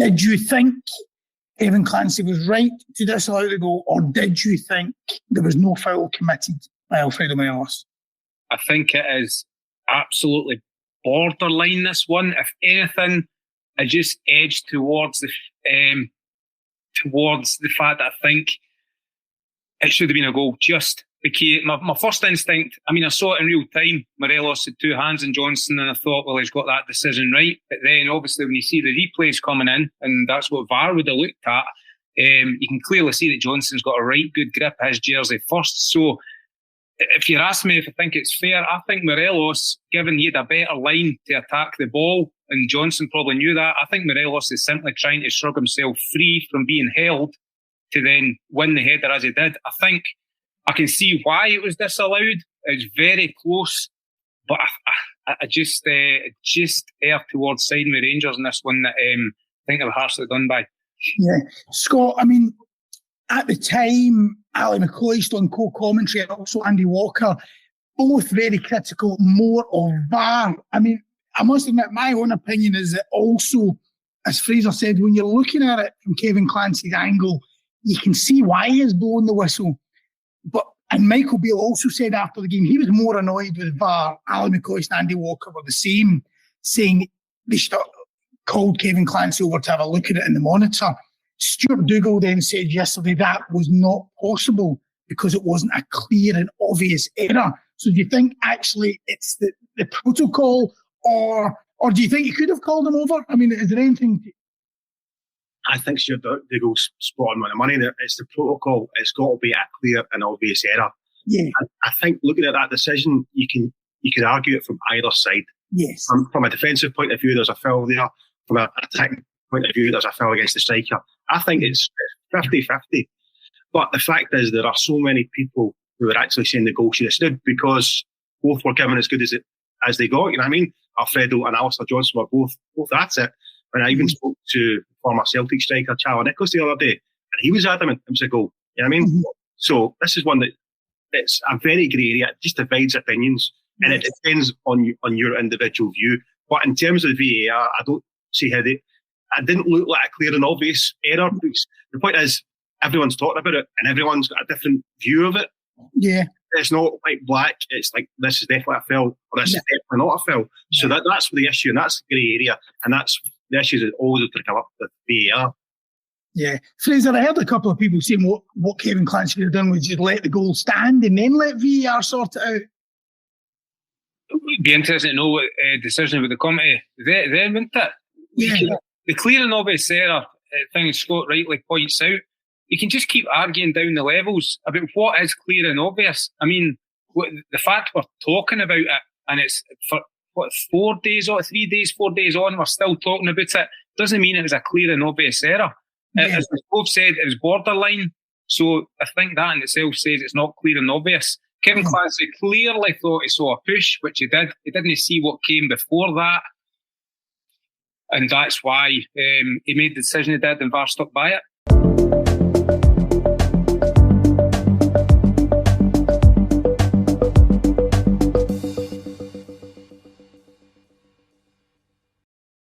Did you think Kevin Clancy was right to disallow the goal, or did you think there was no foul committed by Alfredo Morelos? I think it is absolutely borderline, this one. If anything, I just edged towards the fact that I think it should have been a goal. Just because my first instinct, I mean, I saw it in real time. Morelos had two hands on Johnson, and I thought, well, he's got that decision right. But then, obviously, when you see the replays coming in, and that's what VAR would have looked at, you can clearly see that Johnson's got a right good grip of his jersey first. So, if you're asking me if I think it's fair, I think Morelos, given he had a better line to attack the ball, and Johnson probably knew that, I think Morelos is simply trying to shrug himself free from being held to then win the header as he did. I think I can see why it was disallowed. It's very close, but I just err towards siding with Rangers in this one that I think they were harshly done by. Yeah. Scott, I mean, at the time, Ali McCoist on co-commentary and also Andy Walker, both very critical, more of VAR. I mean, I must admit, my own opinion is that also, as Fraser said, when you're looking at it from Kevin Clancy's angle, you can see why he is blowing the whistle. And Michael Beale also said after the game, he was more annoyed with VAR. Ali McCoist and Andy Walker were the same, saying they called Kevin Clancy over to have a look at it in the monitor. Stuart Dougal then said yesterday that was not possible because it wasn't a clear and obvious error. So do you think actually it's the protocol, or do you think you could have called him over? I mean, is there anything... I think Stuart Dougal's spot on the money there. It's the protocol. It's got to be a clear and obvious error. Yeah. I think looking at that decision, you can argue it from either side. Yes. From a defensive point of view, there's a foul there. From an attacking point of view, there's a foul against the striker. I think it's 50-50. But the fact is, there are so many people who are actually saying the goal should have stood because both were given as good as they got. You know what I mean? Alfredo and Alistair Johnson were both at it. And I even spoke to former Celtic striker Charlie Nicholas the other day, and he was adamant it was a goal. You know what I mean? Mm-hmm. So this is one that it's a very grey area. It just divides opinions, and it depends on your individual view. But in terms of VAR, I don't see how it didn't look like a clear and obvious error. Because the point is, everyone's talking about it, and everyone's got a different view of it. Yeah. It's not like black. It's like, this is definitely a foul, or this is definitely not a foul. So that's the issue, and that's the grey area, and that's the issues that always have to come up with VAR. Yeah. Fraser, I heard a couple of people saying what Kevin Clancy could have done was just let the goal stand and then let VAR sort it out. It'd be interesting to know what decision with the committee then, wouldn't it? Yeah. The clear and obvious error thing Scott rightly points out, you can just keep arguing down the levels about what is clear and obvious. I mean, the fact we're talking about it, and it's for 4 days on, 3 days, 4 days on, we're still talking about it, doesn't mean it was a clear and obvious error. Yeah. As we both said, it was borderline. So I think that in itself says it's not clear and obvious. Kevin Clancy clearly thought he saw a push, which he did. He didn't see what came before that. And that's why he made the decision he did, and VAR stuck by it.